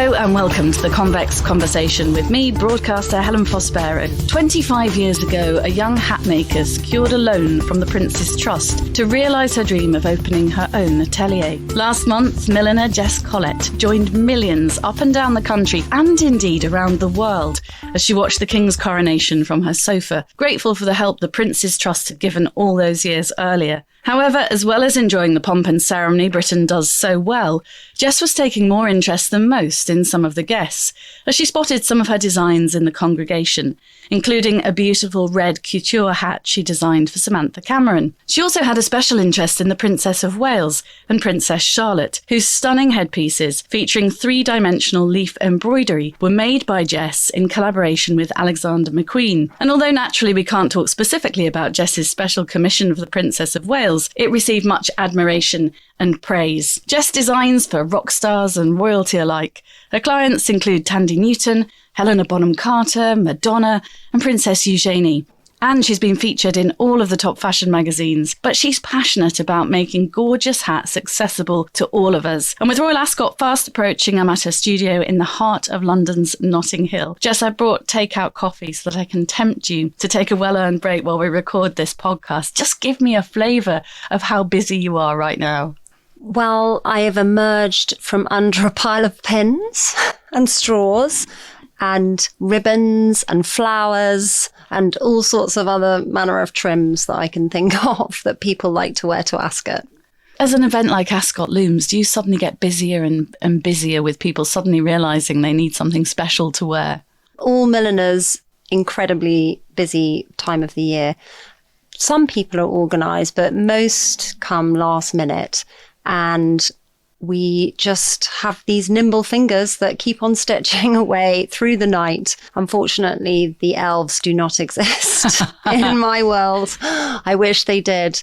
Hello and welcome to the Convex Conversation with me, broadcaster Helen Fospero. 25 years ago, a young hat maker secured a loan from the Prince's Trust to realise her dream of opening her own atelier. Last month, milliner Jess Collett joined millions up and down the country and indeed around the world as she watched the King's coronation from her sofa, grateful for the help the Prince's Trust had given all those years earlier. However, as well as enjoying the pomp and ceremony Britain does so well, Jess was taking more interest than most in some of the guests, as she spotted some of her designs in the congregation, including a beautiful red couture hat she designed for Samantha Cameron. She also had a special interest in the Princess of Wales and Princess Charlotte, whose stunning headpieces, featuring three-dimensional leaf embroidery, were made by Jess in collaboration with Alexander McQueen. And although naturally we can't talk specifically about Jess's special commission for the Princess of Wales, it received much admiration and praise. Jess designs for rock stars and royalty alike. Her clients include Tandy Newton, Helena Bonham Carter, Madonna, and Princess Eugenie. And she's been featured in all of the top fashion magazines. But she's passionate about making gorgeous hats accessible to all of us. And with Royal Ascot fast approaching, I'm at her studio in the heart of London's Notting Hill. Jess, I brought takeout coffee so that I can tempt you to take a well-earned break while we record this podcast. Just give me a flavour of how busy you are right now. Well, I have emerged from under a pile of pins and straws and ribbons and flowers and all sorts of other manner of trims that I can think of that people like to wear to Ascot. As an event like Ascot looms, do you suddenly get busier and busier with people suddenly realising they need something special to wear? All milliners, incredibly busy time of the year. Some people are organised, but most come last minute. And we just have these nimble fingers that keep on stitching away through the night. Unfortunately, the elves do not exist in my world. I wish they did.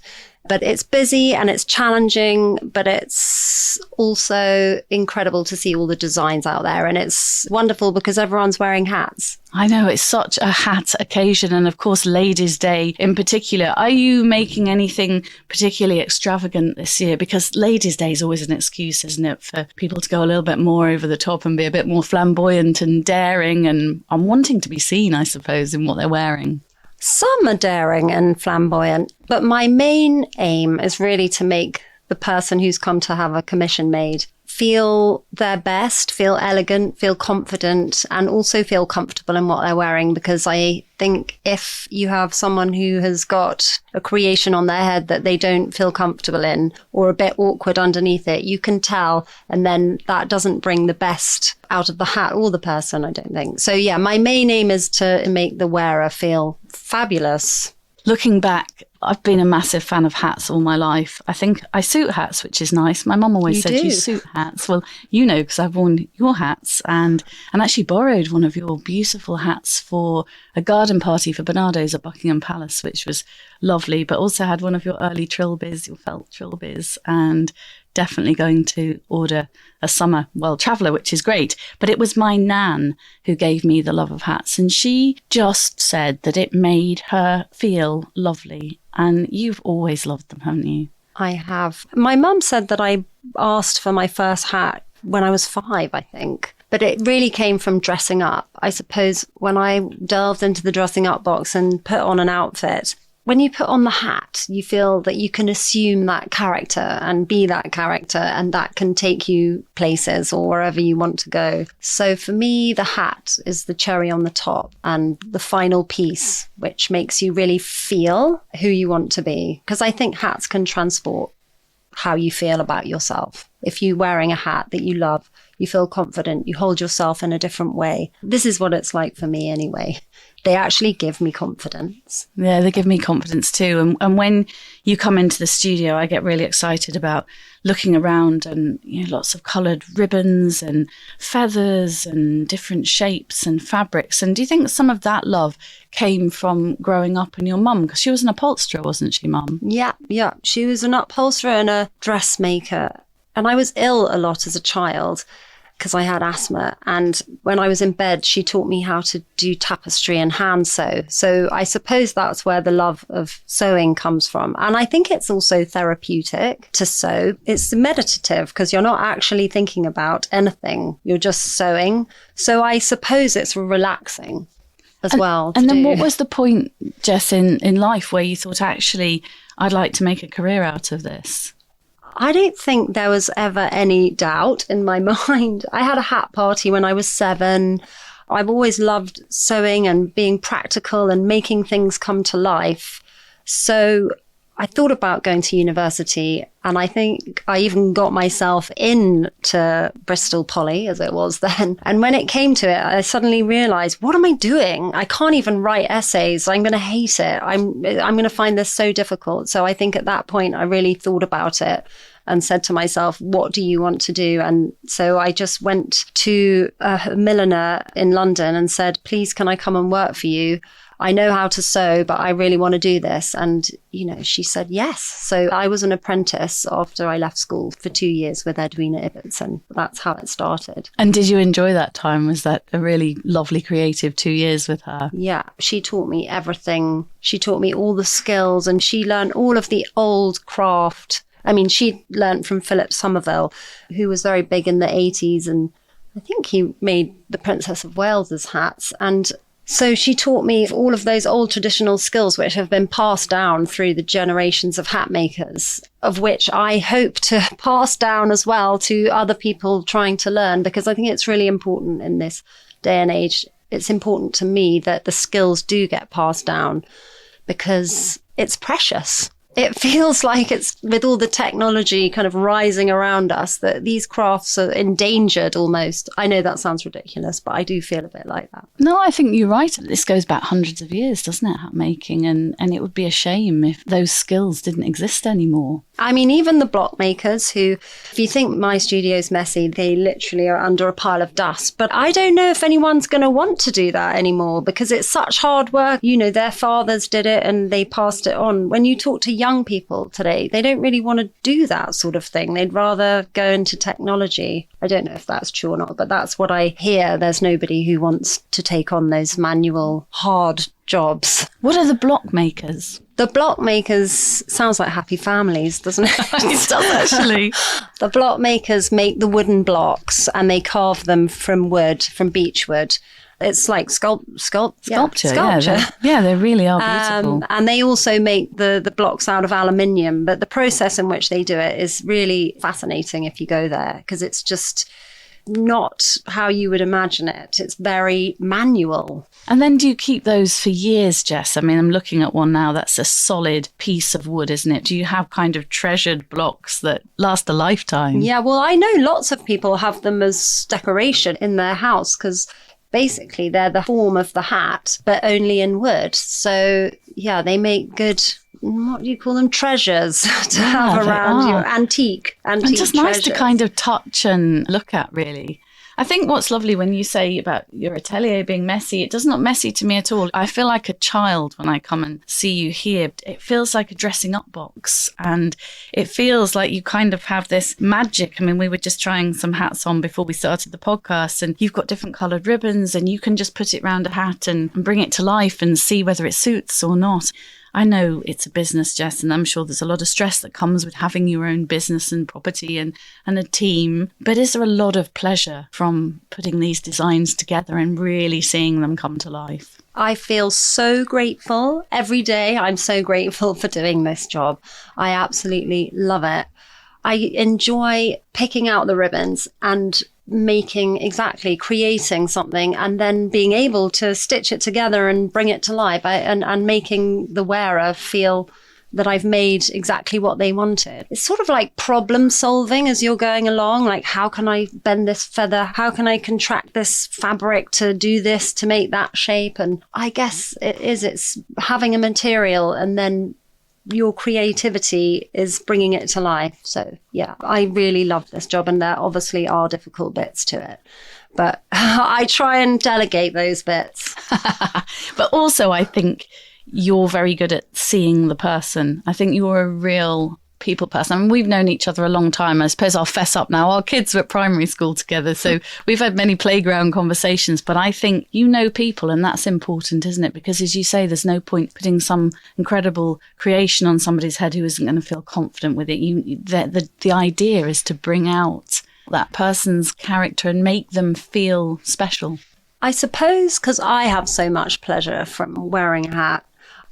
But it's busy and it's challenging, but it's also incredible to see all the designs out there. And it's wonderful because everyone's wearing hats. I know, it's such a hat occasion. And of course, Ladies' Day in particular. Are you making anything particularly extravagant this year? Because Ladies' Day is always an excuse, isn't it, for people to go a little bit more over the top and be a bit more flamboyant and daring and wanting to be seen, I suppose, in what they're wearing. Some are daring and flamboyant, but my main aim is really to make the person who's come to have a commission made feel their best, feel elegant, feel confident, and also feel comfortable in what they're wearing. Because I think if you have someone who has got a creation on their head that they don't feel comfortable in or a bit awkward underneath it, you can tell. And then that doesn't bring the best out of the hat or the person, I don't think. So yeah, my main aim is to make the wearer feel fabulous. Looking back, I've been a massive fan of hats all my life. I think I suit hats, which is nice. My mum always said you suit hats. Well, you know, because I've worn your hats and actually borrowed one of your beautiful hats for a garden party for Bernardo's at Buckingham Palace, which was lovely, but also had one of your early trilbys, your felt trilbys, and definitely going to order a summer traveller, which is great. But it was my nan who gave me the love of hats, and she just said that it made her feel lovely. And you've always loved them, haven't you? I have. My mum said that I asked for my first hat when I was 5, I think. But it really came from dressing up. I suppose when I delved into the dressing up box and put on an outfit, when you put on the hat, you feel that you can assume that character and be that character, and that can take you places or wherever you want to go. So for me, the hat is the cherry on the top and the final piece, which makes you really feel who you want to be. Because I think hats can transport how you feel about yourself. If you're wearing a hat that you love, you feel confident, you hold yourself in a different way. This is what it's like for me anyway. They actually give me confidence. Yeah, they give me confidence too. And when you come into the studio, I get really excited about looking around and lots of coloured ribbons and feathers and different shapes and fabrics. And do you think some of that love came from growing up in your mum? Because she was an upholsterer, wasn't she, Mum? Yeah. She was an upholsterer and a dressmaker. And I was ill a lot as a child. because I had asthma. And when I was in bed, she taught me how to do tapestry and hand sew. So I suppose that's where the love of sewing comes from. And I think it's also therapeutic to sew. It's meditative because you're not actually thinking about anything. You're just sewing. So I suppose it's relaxing as well. And then what was the point, Jess, in life where you thought, actually, I'd like to make a career out of this? I don't think there was ever any doubt in my mind. I had a hat party when I was 7. I've always loved sewing and being practical and making things come to life. So I thought about going to university, and I think I even got myself into Bristol Poly, as it was then. And when it came to it, I suddenly realized, what am I doing? I can't even write essays. I'm going to hate it. I'm going to find this so difficult. So I think at that point, I really thought about it and said to myself, what do you want to do? And so I just went to a milliner in London and said, please, can I come and work for you? I know how to sew, but I really want to do this. And, she said yes. So I was an apprentice after I left school for 2 years with Edwina Ibbotson. That's how it started. And did you enjoy that time? Was that a really lovely creative 2 years with her? Yeah, she taught me everything. She taught me all the skills, and she learned all of the old craft. I mean, she learned from Philip Somerville, who was very big in the 80s. And I think he made the Princess of Wales's hats. And so she taught me all of those old traditional skills which have been passed down through the generations of hat makers, of which I hope to pass down as well to other people trying to learn, because I think it's really important in this day and age. It's important to me that the skills do get passed down because it's precious. It feels like it's, with all the technology kind of rising around us, that these crafts are endangered almost. I know that sounds ridiculous, but I do feel a bit like that. No, I think you're right. This goes back hundreds of years, doesn't it, hat making? And it would be a shame if those skills didn't exist anymore. I mean, even the block makers who, if you think my studio's messy, they literally are under a pile of dust. But I don't know if anyone's going to want to do that anymore because it's such hard work. Their fathers did it and they passed it on. When you talk to young people today, they don't really want to do that sort of thing. They'd rather go into technology. I don't know if that's true or not, but that's what I hear. There's nobody who wants to take on those manual, hard jobs. What are the block makers? The block makers sounds like happy families, doesn't it? It does, actually. The block makers make the wooden blocks and they carve them from wood, from beech wood. It's like sculpture. Yeah, they really are beautiful. And they also make the blocks out of aluminium, but the process in which they do it is really fascinating if you go there, because it's just not how you would imagine it. It's very manual. And then do you keep those for years, Jess? I mean, I'm looking at one now that's a solid piece of wood, isn't it? Do you have kind of treasured blocks that last a lifetime? Yeah, well, I know lots of people have them as decoration in their house because basically they're the form of the hat, but only in wood. So, yeah, they make good, what do you call them, treasures to have around your antique and just treasures. Nice to kind of touch and look at, really. I think what's lovely when you say about your atelier being messy, it does not messy to me at all. I feel like a child when I come and see you here. It feels like a dressing up box, and it feels like you kind of have this magic. I mean, we were just trying some hats on before we started the podcast, and you've got different coloured ribbons and you can just put it round a hat and bring it to life and see whether it suits or not. I know it's a business, Jess, and I'm sure there's a lot of stress that comes with having your own business and property and a team. But is there a lot of pleasure from putting these designs together and really seeing them come to life? I feel so grateful every day. I'm so grateful for doing this job. I absolutely love it. I enjoy picking out the ribbons and creating something and then being able to stitch it together and bring it to life and making the wearer feel that I've made exactly what they wanted. It's sort of like problem solving as you're going along. Like, how can I bend this feather? How can I contract this fabric to do this, to make that shape? And I guess it's having a material and then your creativity is bringing it to life. So, yeah, I really love this job, and there obviously are difficult bits to it. But I try and delegate those bits. But also, I think you're very good at seeing the person. I think you're a real people person. I mean, we've known each other a long time. I suppose I'll fess up now. Our kids were at primary school together, so we've had many playground conversations. But I think you know people, and that's important, isn't it? Because as you say, there's no point putting some incredible creation on somebody's head who isn't going to feel confident with it. The idea is to bring out that person's character and make them feel special. I suppose because I have so much pleasure from wearing a hat,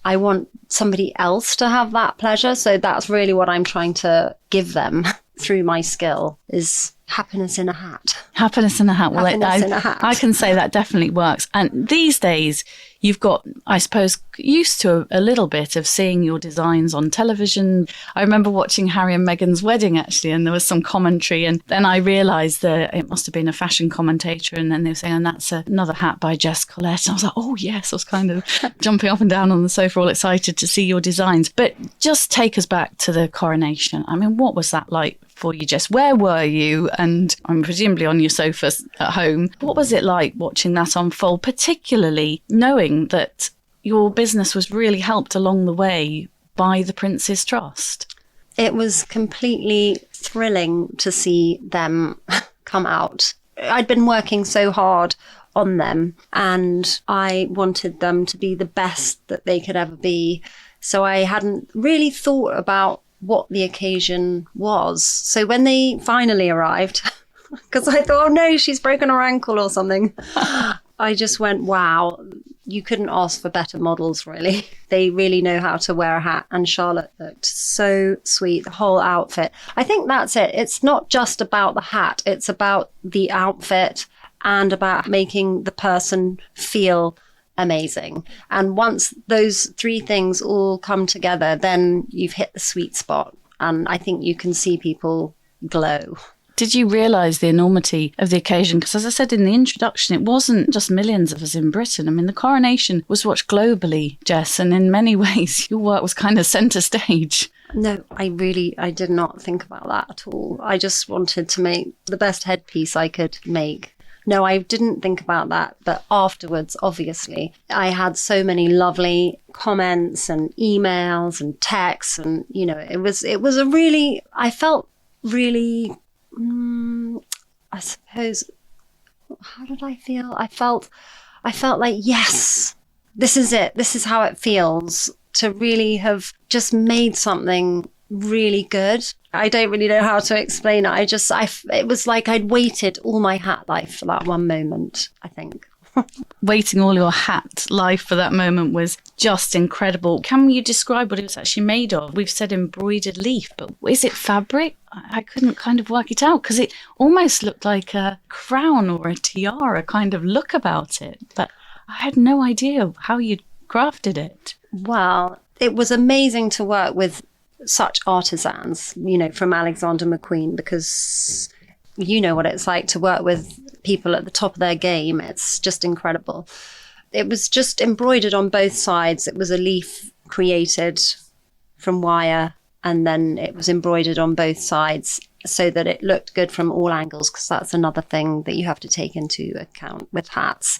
I want somebody else to have that pleasure. So that's really what I'm trying to give them through my skill, is happiness in a hat. Happiness in a hat. Well, happiness in a hat. I can say that definitely works. And these days, you've got, I suppose, used to a little bit of seeing your designs on television. I remember watching Harry and Meghan's wedding, actually, and there was some commentary. And then I realised that it must have been a fashion commentator. And then they were saying, and that's another hat by Jess Collett. And I was like, oh, yes. I was kind of jumping up and down on the sofa, all excited to see your designs. But just take us back to the coronation. I mean, what was that like for you, Jess? Where were you? And I'm presumably on your sofa at home. What was it like watching that unfold, particularly knowing that your business was really helped along the way by the Prince's Trust? It was completely thrilling to see them come out. I'd been working so hard on them, and I wanted them to be the best that they could ever be. So I hadn't really thought about what the occasion was. So when they finally arrived, because I thought, oh no, she's broken her ankle or something, I just went, wow, you couldn't ask for better models, really. They really know how to wear a hat. And Charlotte looked so sweet, the whole outfit. I think that's it. It's not just about the hat. It's about the outfit and about making the person feel amazing. And once those three things all come together, then you've hit the sweet spot. And I think you can see people glow. Did you realise the enormity of the occasion? Because as I said in the introduction, it wasn't just millions of us in Britain. I mean, the coronation was watched globally, Jess, and in many ways, your work was kind of centre stage. No, I did not think about that at all. I just wanted to make the best headpiece I could make. No, I didn't think about that. But afterwards, obviously, I had so many lovely comments and emails and texts. And, you know, it was a really, I felt really, I suppose, how did I feel? I felt like, yes, this is it. This is how it feels to really have just made something really good. I don't really know how to explain it. It was like I'd waited all my hat life for that one moment, I think. Waiting all your hat life for that moment was just incredible. Can you describe what it was actually made of? We've said embroidered leaf, but is it fabric? I couldn't kind of work it out because it almost looked like a crown or a tiara kind of look about it. But I had no idea how you'd crafted it. Well, it was amazing to work with such artisans, you know, from Alexander McQueen, because you know what it's like to work with people at the top of their game. It's just incredible. It was just embroidered on both sides. It was a leaf created from wire, and then it was embroidered on both sides so that it looked good from all angles, because that's another thing that you have to take into account with hats.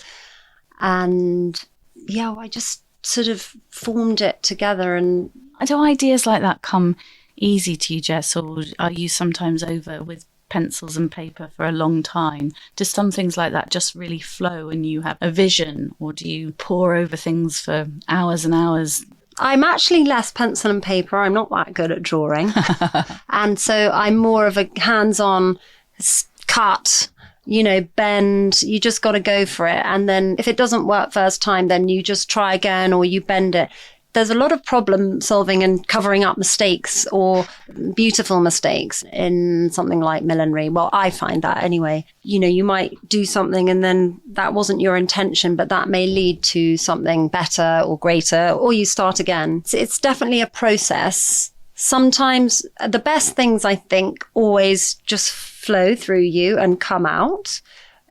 And yeah, I just sort of formed it together. And do ideas like that come easy to you, Jess, or are you sometimes over with pencils and paper for a long time? Do some things like that just really flow and you have a vision, or do you pore over things for hours and hours? I'm actually less pencil and paper. I'm not that good at drawing. And so I'm more of a hands-on cut, you know, bend. You just got to go for it. And then if it doesn't work first time, then you just try again, or you bend it. There's a lot of problem solving and covering up mistakes, or beautiful mistakes, in something like millinery. Well, I find that anyway. You know, you might do something and then that wasn't your intention, but that may lead to something better or greater, or you start again. It's definitely a process. Sometimes the best things, I think, always just flow through you and come out.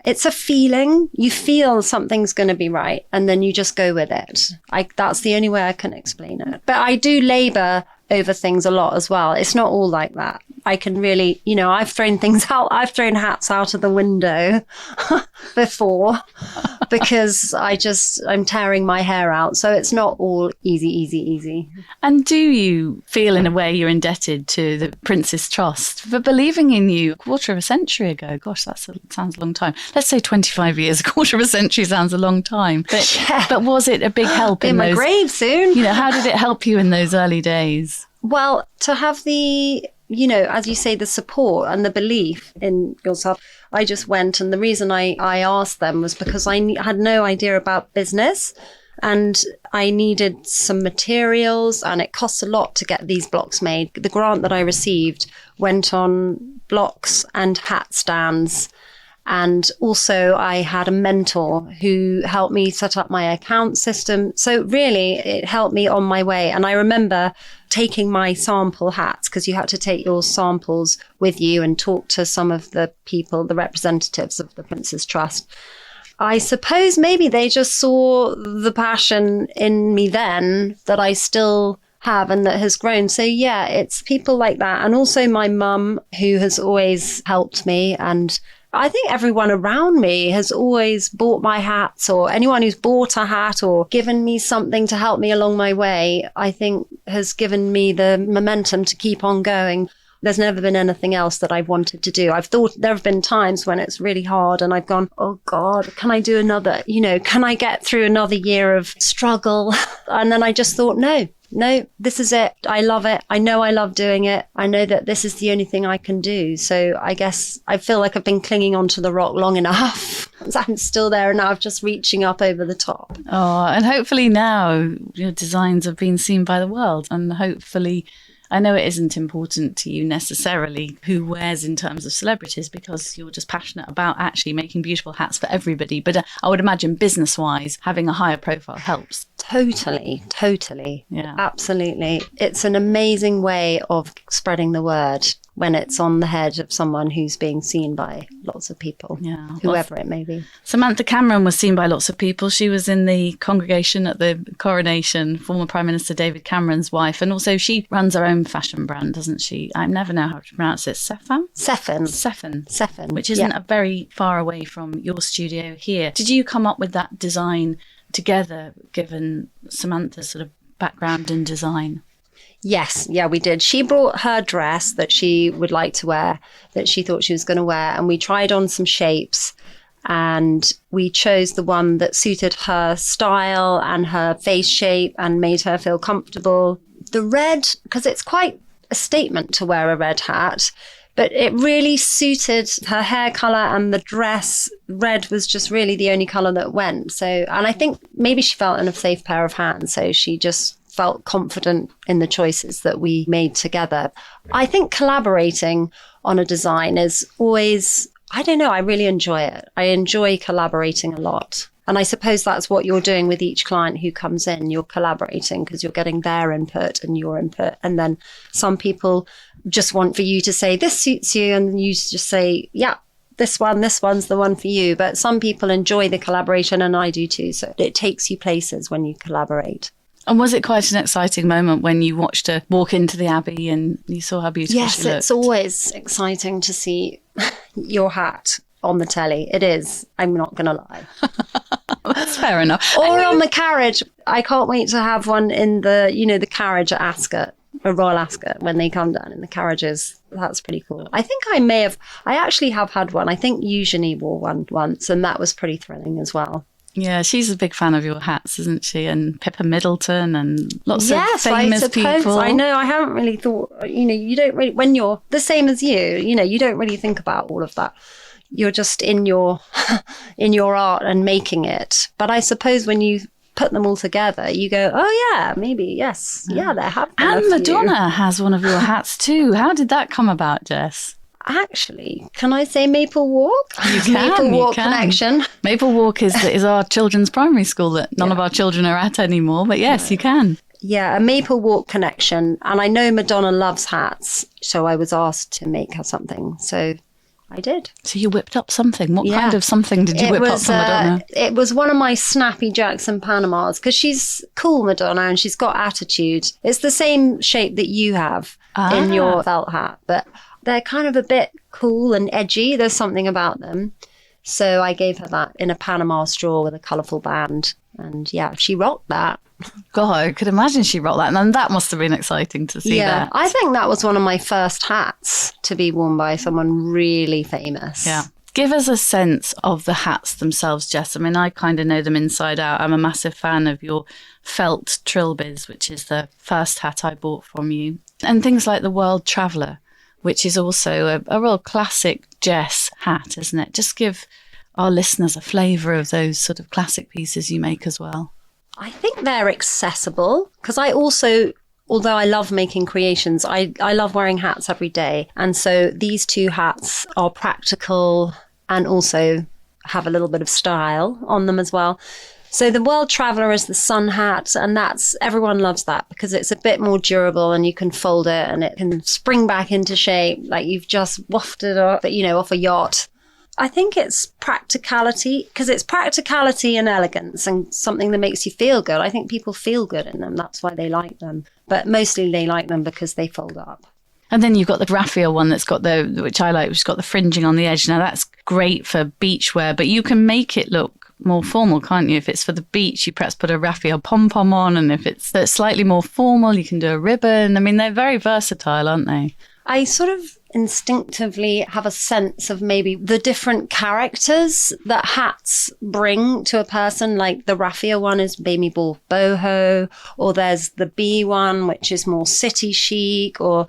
It's a feeling. You feel something's going to be right, and then you just go with it. That's the only way I can explain it. But I do labour over things a lot as well. It's not all like that. I can really, I've thrown things out. I've thrown hats out of the window before because I'm tearing my hair out. So it's not all easy. And do you feel in a way you're indebted to the Prince's Trust for believing in you a quarter of a century ago? Gosh, sounds a long time. Let's say 25 years, a quarter of a century sounds a long time. But was it a big help in my grave soon? How did it help you in those early days? Well, to have the, as you say, the support and the belief in yourself, I just went. And the reason I asked them was because I had no idea about business and I needed some materials and it costs a lot to get these blocks made. The grant that I received went on blocks and hat stands. And also I had a mentor who helped me set up my account system. So really it helped me on my way. And I remember taking my sample hats because you had to take your samples with you and talk to some of the people, the representatives of the Prince's Trust. I suppose maybe they just saw the passion in me then that I still have and that has grown. So yeah, it's people like that. And also my mum who has always helped me, and I think everyone around me has always bought my hats, or anyone who's bought a hat or given me something to help me along my way, I think has given me the momentum to keep on going. There's never been anything else that I've wanted to do. I've thought there have been times when it's really hard and I've gone, oh God, can I do another, can I get through another year of struggle? And then I just thought, no, this is it. I love it. I know I love doing it. I know that this is the only thing I can do. So I guess I feel like I've been clinging onto the rock long enough. I'm still there and now I'm just reaching up over the top. Oh, and hopefully now your designs have been seen by the world, and hopefully, I know it isn't important to you necessarily who wears in terms of celebrities because you're just passionate about actually making beautiful hats for everybody. But I would imagine business-wise, having a higher profile helps. Totally. Yeah. Absolutely. It's an amazing way of spreading the word when it's on the head of someone who's being seen by lots of people, whoever it may be. Samantha Cameron was seen by lots of people. She was in the congregation at the Coronation, former Prime Minister David Cameron's wife. And also she runs her own fashion brand, doesn't she? I never know how to pronounce it. Seffen. Which isn't a very far away from your studio here. Did you come up with that design together, given Samantha's sort of background in design? Yes, yeah, we did. She brought her dress that she would like to wear, that she thought she was going to wear, and we tried on some shapes and we chose the one that suited her style and her face shape and made her feel comfortable. The red, because it's quite a statement to wear a red hat, but it really suited her hair colour and the dress. Red was just really the only colour that went. So, and I think maybe she felt in a safe pair of hands, so she just felt confident in the choices that we made together. I think collaborating on a design is always, I don't know, I really enjoy it. I enjoy collaborating a lot. And I suppose that's what you're doing with each client who comes in. You're collaborating because you're getting their input and your input. And then some people just want for you to say, this suits you. And you just say, yeah, this one's the one for you. But some people enjoy the collaboration, and I do too. So it takes you places when you collaborate. And was it quite an exciting moment when you watched her walk into the Abbey and you saw how beautiful she looked? Yes, it's always exciting to see your hat on the telly. It is. I'm not going to lie. That's fair enough. Or on the carriage. I can't wait to have one in the, the carriage at Ascot, a Royal Ascot, when they come down in the carriages. That's pretty cool. I think I actually have had one. I think Eugenie wore one once, and that was pretty thrilling as well. Yeah, she's a big fan of your hats, isn't she? And Pippa Middleton and lots of famous people. I know. I haven't really thought, you don't really, when you're the same as you don't really think about all of that. You're just in your art and making it. But I suppose when you put them all together, you go, oh yeah, maybe, yes. Yeah, there have been And Madonna has one of your hats too. How did that come about, Jess? Actually, can I say Maple Walk? You can. Maple Walk Connection. Maple Walk is our children's primary school that none of our children are at anymore. But yes, you can. Yeah, a Maple Walk Connection. And I know Madonna loves hats, so I was asked to make her something. So I did. So you whipped up something. What kind of something did you whip up for Madonna? It was one of my snappy Jackson Panamas, because she's cool, Madonna, and she's got attitude. It's the same shape that you have in your felt hat, but they're kind of a bit cool and edgy. There's something about them. So I gave her that in a Panama straw with a colourful band. And yeah, she rocked that. God, I could imagine she rocked that. And that must have been exciting to see that. I think that was one of my first hats to be worn by someone really famous. Yeah. Give us a sense of the hats themselves, Jess. I mean, I kind of know them inside out. I'm a massive fan of your felt trilbies, which is the first hat I bought from you. And things like the World Traveller, which is also a real classic Jess hat, isn't it? Just give our listeners a flavour of those sort of classic pieces you make as well. I think they're accessible, because I also, although I love making creations, I love wearing hats every day. And so these two hats are practical and also have a little bit of style on them as well. So the World Traveller is the sun hat, and everyone loves that because it's a bit more durable and you can fold it and it can spring back into shape like you've just wafted off a yacht. I think it's practicality, because it's practicality and elegance and something that makes you feel good. I think people feel good in them. That's why they like them. But mostly they like them because they fold up. And then you've got the raffia one which I like, which has got the fringing on the edge. Now that's great for beachwear, but you can make it look more formal, can't you? If it's for the beach, you perhaps put a raffia pom-pom on. And if it's slightly more formal, you can do a ribbon. I mean, they're very versatile, aren't they? I sort of instinctively have a sense of maybe the different characters that hats bring to a person. Like the raffia one is baby ball boho, or there's the bee one, which is more city chic, so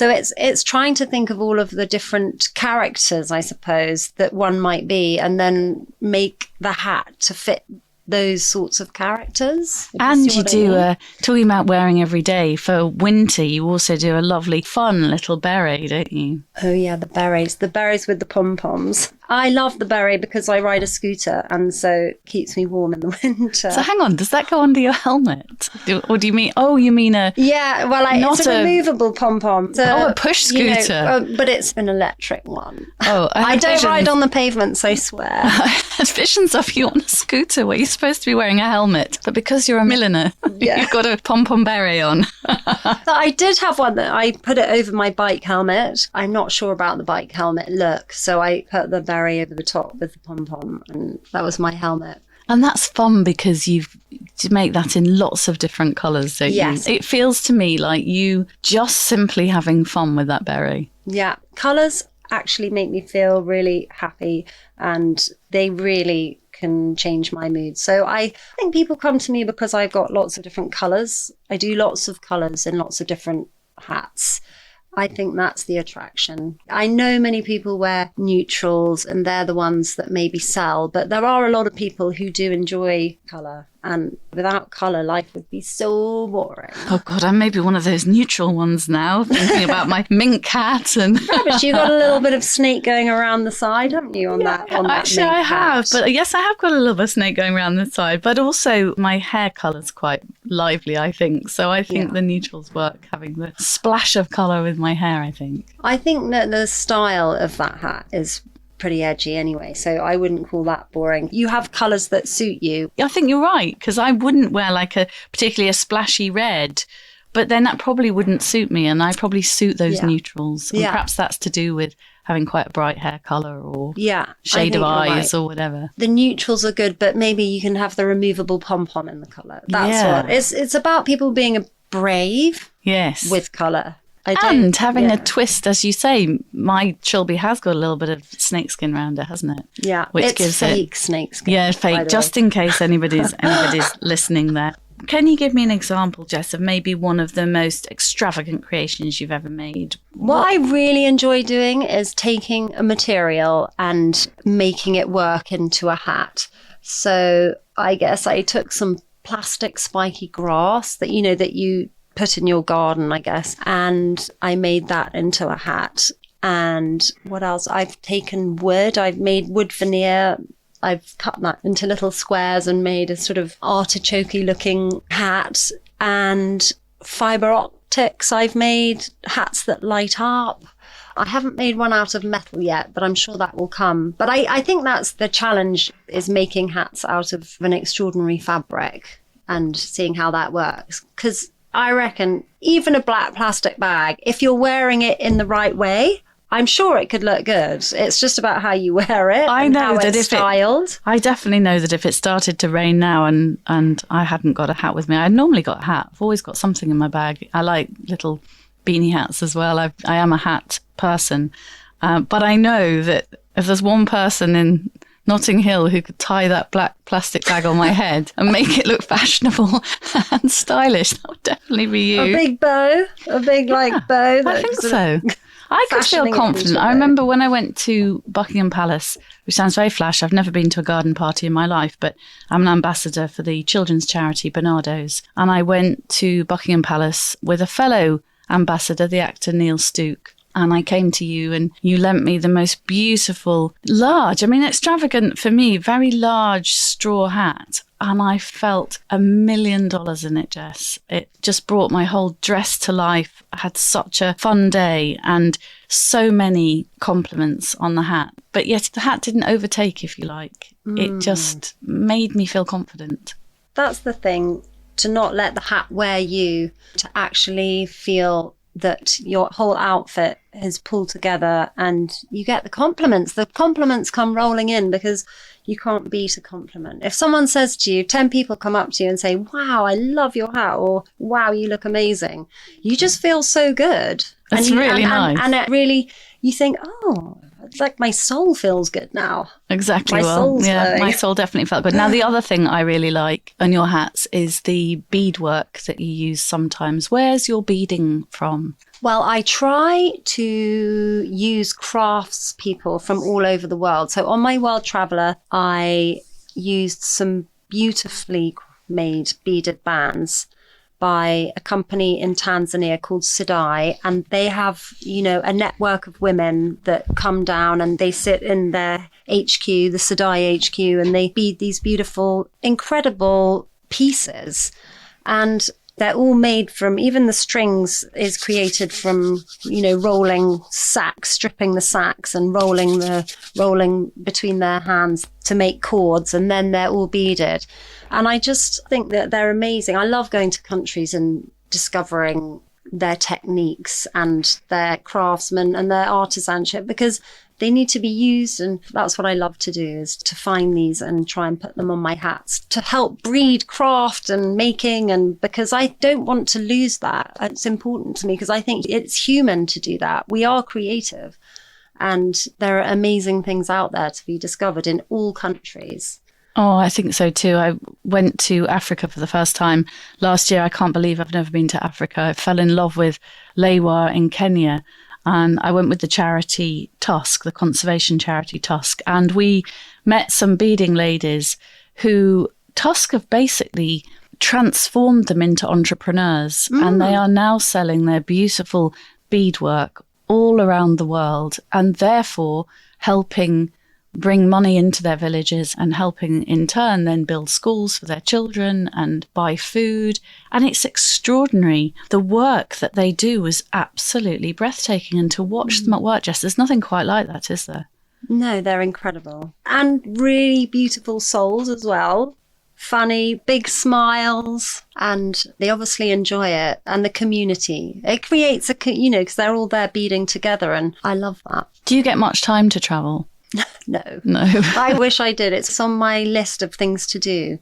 it's trying to think of all of the different characters, I suppose, that one might be, and then make the hat to fit those sorts of characters. And you do, talking about wearing every day, for winter, you also do a lovely, fun little beret, don't you? Oh, yeah, the berets with the pom-poms. I love the beret because I ride a scooter, and so it keeps me warm in the winter. So hang on, does that go under your helmet? Or do you mean, you mean a... Yeah, well, it's a removable pom-pom. A push scooter. But it's an electric one. Oh, I don't ride on the pavements, I swear. I had visions of you on a scooter where you're supposed to be wearing a helmet, but because you're a milliner, you've got a pom-pom beret on. So I did have one that I put it over my bike helmet. I'm not sure about the bike helmet look, so I put the beret over the top with the pom-pom, and that was my helmet. And that's fun because you make that in lots of different colours, don't you? It feels to me like you just simply having fun with that beret. Yeah. Colours actually make me feel really happy, and they really can change my mood. So I think people come to me because I've got lots of different colours. I do lots of colours in lots of different hats. I think that's the attraction. I know many people wear neutrals and they're the ones that maybe sell, but there are a lot of people who do enjoy colour. And without colour, life would be so boring. Oh, God, I'm maybe one of those neutral ones now, thinking about my mink hat. And but you've got a little bit of snake going around the side, haven't you, on that actually, I have. But yes, I have got a little bit of snake going around the side. But also my hair colour's quite lively, I think. So I think the neutrals work, having the splash of colour with my hair, I think. I think that the style of that hat is pretty edgy anyway, so I wouldn't call that boring. You have colours that suit you. I think you're right, because I wouldn't wear particularly a splashy red, but then that probably wouldn't suit me, and I probably suit those neutrals. And perhaps that's to do with having quite a bright hair colour or shade of eyes or whatever. The neutrals are good, but maybe you can have the removable pom-pom in the colour. That's what it's about, people being brave with colour. And having a twist, as you say, my trilby has got a little bit of snakeskin around it, hasn't it? Yeah, which it's gives fake snakeskin. Yeah, fake, just in case anybody's listening there. Can you give me an example, Jess, of maybe one of the most extravagant creations you've ever made? What I really enjoy doing is taking a material and making it work into a hat. So I guess I took some plastic spiky grass that you put in your garden, I guess, and I made that into a hat. And what else? I've taken wood. I've made wood veneer. I've cut that into little squares and made a sort of artichoke-y looking hat. And fibre optics, I've made hats that light up. I haven't made one out of metal yet, but I'm sure that will come. But I think that's the challenge, is making hats out of an extraordinary fabric and seeing how that works. Because I reckon even a black plastic bag, if you're wearing it in the right way, I'm sure it could look good. It's just about how you wear it. I and know how that it's if styled. I definitely know that if it started to rain now and I hadn't got a hat with me, I'd normally got a hat. I've always got something in my bag. I like little beanie hats as well. I am a hat person. But I know that if there's one person in Notting Hill who could tie that black plastic bag on my head and make it look fashionable and stylish, that would definitely be you. A big bow, a big bow. I think so. I could feel fashioning it confident. into a I bow. remember when I went to Buckingham Palace, which sounds very flash. I've never been to a garden party in my life, but I'm an ambassador for the children's charity Barnardo's. And I went to Buckingham Palace with a fellow ambassador, the actor Neil Stooke. And I came to you and you lent me the most beautiful, large, I mean, extravagant for me, very large straw hat. And I felt $1 million in it, Jess. It just brought my whole dress to life. I had such a fun day and so many compliments on the hat. But yet the hat didn't overtake, if you like. It just made me feel confident. That's the thing, to not let the hat wear you, to actually feel that your whole outfit is pulled together and you get the compliments. The compliments come rolling in because you can't beat a compliment. If someone says to you, 10 people come up to you and say, wow, I love your hat, or wow, you look amazing, you just feel so good. That's really nice. And it really, you think, oh, it's like my soul feels good now. Exactly. My soul's glowing. My soul definitely felt good. Now, the other thing I really like on your hats is the beadwork that you use sometimes. Where's your beading from? Well, I try to use crafts people from all over the world. So on my World Traveller, I used some beautifully made beaded bands by a company in Tanzania called Sidai. And they have, you know, a network of women that come down and they sit in their HQ, the Sidai HQ, and they bead these beautiful, incredible pieces. And they're all made from, even the strings is created from, you know, rolling sacks, stripping the sacks and rolling between their hands to make cords. And then they're all beaded. And I just think that they're amazing. I love going to countries and discovering their techniques and their craftsmen and their artisanship, because they need to be used. And that's what I love to do, is to find these and try and put them on my hats to help breed craft and making. And because I don't want to lose that. It's important to me because I think it's human to do that. We are creative and there are amazing things out there to be discovered in all countries. Oh, I think so too. I went to Africa for the first time last year. I can't believe I've never been to Africa. I fell in love with Lewa in Kenya. And I went with the charity Tusk, the conservation charity Tusk. And we met some beading ladies who Tusk have basically transformed them into entrepreneurs. And they are now selling their beautiful beadwork all around the world and therefore helping bring money into their villages and helping in turn then build schools for their children and buy food. And it's extraordinary. The work that they do is absolutely breathtaking. And to watch them at work, Jess, there's nothing quite like that, is there? No, they're incredible. And really beautiful souls as well. Funny, big smiles, and they obviously enjoy it. And the community, it creates because they're all there beading together. And I love that. Do you get much time to travel? No. I wish I did. It's on my list of things to do.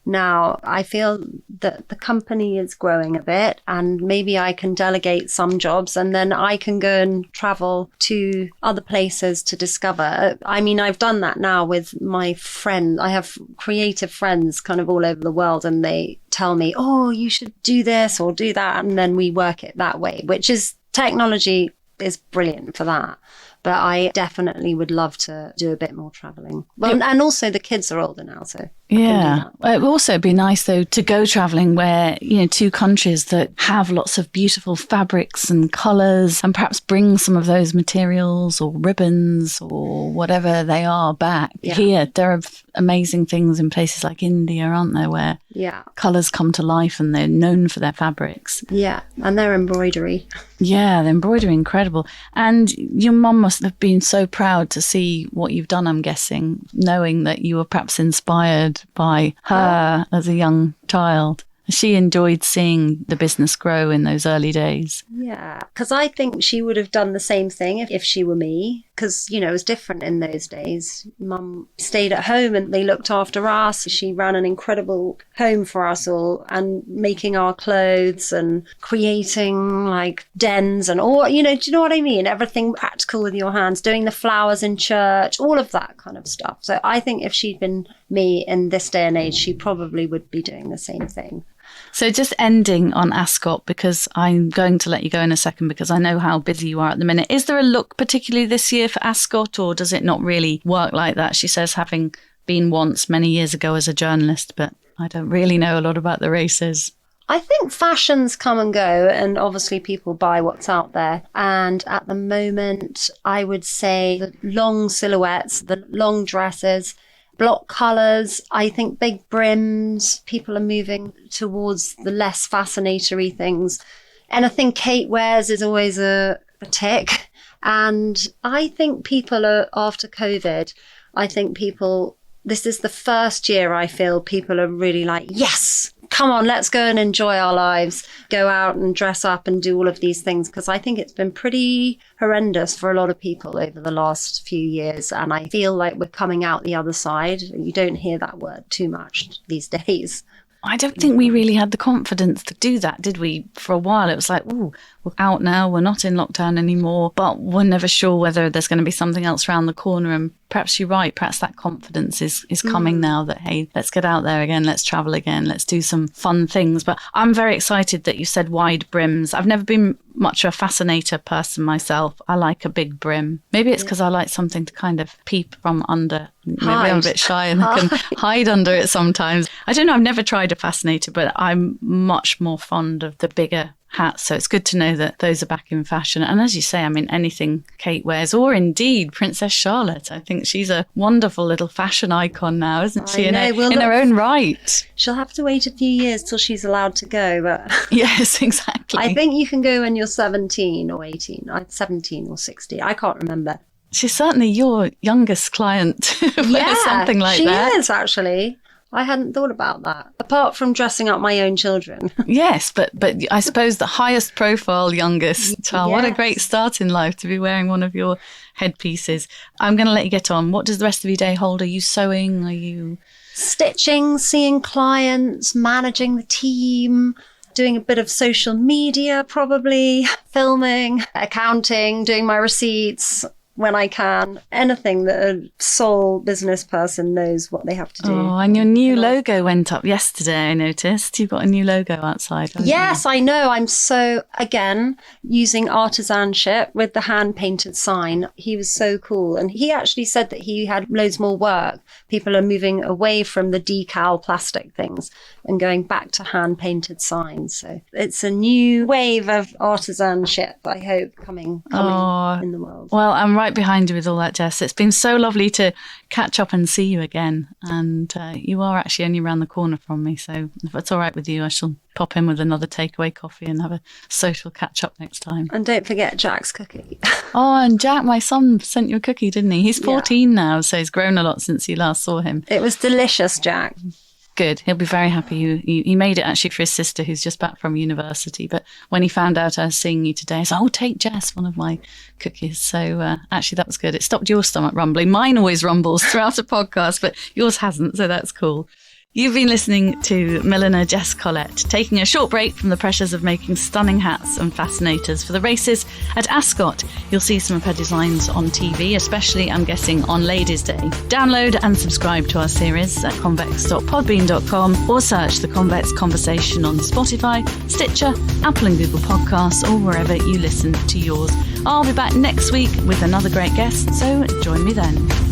Now, I feel that the company is growing a bit and maybe I can delegate some jobs and then I can go and travel to other places to discover. I mean, I've done that now with my friend. I have creative friends kind of all over the world and they tell me, oh, you should do this or do that. And then we work it that way, which is technology is brilliant for that. But I definitely would love to do a bit more traveling. Well, and also the kids are older now, so yeah. Well, it would also be nice, though, to go traveling where, two countries that have lots of beautiful fabrics and colours, and perhaps bring some of those materials or ribbons or whatever they are back. Yeah. Here, there are amazing things in places like India, aren't there, where colours come to life and they're known for their fabrics. Yeah, and their embroidery. Yeah, the embroidery, incredible. And your mum must have been so proud to see what you've done, I'm guessing, knowing that you were perhaps inspired by her as a young child. She enjoyed seeing the business grow in those early days. Yeah, because I think she would have done the same thing if she were me, because, it was different in those days. Mum stayed at home and they looked after us. She ran an incredible home for us all, and making our clothes and creating like dens and all, do you know what I mean? Everything practical with your hands, doing the flowers in church, all of that kind of stuff. So I think if she'd been me in this day and age, she probably would be doing the same thing. So just ending on Ascot, because I'm going to let you go in a second because I know how busy you are at the minute. Is there a look particularly this year for Ascot, or does it not really work like that? She says, having been once many years ago as a journalist, but I don't really know a lot about the races. I think fashions come and go, and obviously people buy what's out there. And at the moment, I would say the long silhouettes, the long dresses, block colours, I think big brims, people are moving towards the less fascinatory things. Anything Kate wears is always a tick. And I think people are, after COVID, this is the first year I feel people are really like, yes, come on, let's go and enjoy our lives, go out and dress up and do all of these things. Because I think it's been pretty horrendous for a lot of people over the last few years. And I feel like we're coming out the other side. You don't hear that word too much these days. I don't think we really had the confidence to do that, did we? For a while, it was like, ooh, we're out now, we're not in lockdown anymore, but we're never sure whether there's going to be something else around the corner. And perhaps you're right, perhaps that confidence is coming now that, hey, let's get out there again, let's travel again, let's do some fun things. But I'm very excited that you said wide brims. I've never been much of a fascinator person myself. I like a big brim. Maybe it's because I like something to kind of peep from under. Maybe I'm a bit shy and I can hide under it sometimes. I don't know, I've never tried a fascinator, but I'm much more fond of the bigger hats. So it's good to know that those are back in fashion. And as you say, I mean, anything Kate wears, or indeed Princess Charlotte. I think she's a wonderful little fashion icon now, isn't she? In her own right. She'll have to wait a few years till she's allowed to go. But yes, exactly. I think you can go when you're 17 or 18, 17 or 60. I can't remember. She's certainly your youngest client. Something like that. She is, actually. I hadn't thought about that, apart from dressing up my own children. Yes, but I suppose the highest profile youngest child. Yes. What a great start in life to be wearing one of your headpieces. I'm going to let you get on. What does the rest of your day hold? Are you sewing? Are you stitching, seeing clients, managing the team, doing a bit of social media, probably filming, accounting, doing my receipts when I can. Anything that a sole business person knows what they have to do. Oh, and your new logo went up yesterday, I noticed. You've got a new logo outside. Yes, I know. I'm so, again, using artisanship with the hand-painted sign. He was so cool. And he actually said that he had loads more work. People are moving away from the decal plastic things and going back to hand-painted signs. So it's a new wave of artisanship, I hope, coming in the world. Well, I'm right behind you with all that, Jess. It's been so lovely to catch up and see you again. And you are actually only around the corner from me. So if it's all right with you, I shall pop in with another takeaway coffee and have a social catch up next time. And don't forget Jack's cookie. Oh, and Jack, my son, sent you a cookie, didn't he? He's 14 now, so he's grown a lot since you last saw him. It was delicious, Jack. Good. He'll be very happy. He made it actually for his sister who's just back from university. But when he found out I was seeing you today, he said, oh, take Jess one of my cookies. So actually that was good. It stopped your stomach rumbling. Mine always rumbles throughout a podcast, but yours hasn't. So that's cool. You've been listening to Milliner Jess Collett, taking a short break from the pressures of making stunning hats and fascinators for the races at Ascot. You'll see some of her designs on TV, especially, I'm guessing, on Ladies' Day. Download and subscribe to our series at convex.podbean.com or search The Convex Conversation on Spotify, Stitcher, Apple and Google Podcasts, or wherever you listen to yours. I'll be back next week with another great guest, so join me then.